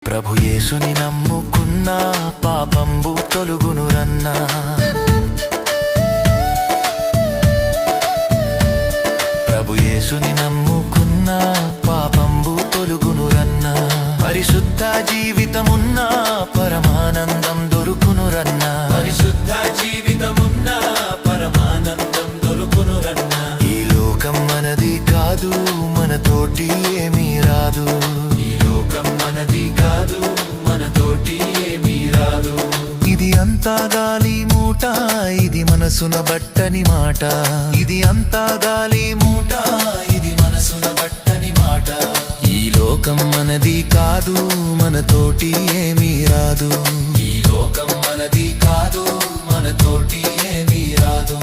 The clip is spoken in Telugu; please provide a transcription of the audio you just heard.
ప్రభు యేసుని నమ్ముకున్న పాపంబు తొలుగునురన్నా. ప్రభు యేసుని నమ్ముకున్న పాపంబు తొలుగునురన్నా. పరిశుద్ధ జీవితమున్న పరమానందం దొరుకునురన్నా. పరిశుద్ధ జీవితమున్న పరమానందం దొరుకునురన్నా. ఈ లోకం మనది కాదు, మనతోటి ఏమీ రాదు. ఈ లోకం మనది కాదు, మనతోటి ఏమీ రాదు. ఇది అంతా గాలి మూట, ఇది మనసున బట్టని మాట. ఇది అంతా గాలి మూట, ఇది మనసున బట్టని మాట. ఈ లోకం మనది కాదు, మనతోటి ఏమీ రాదు. ఈ లోకం మనది కాదు, మనతోటి ఏమీ రాదు.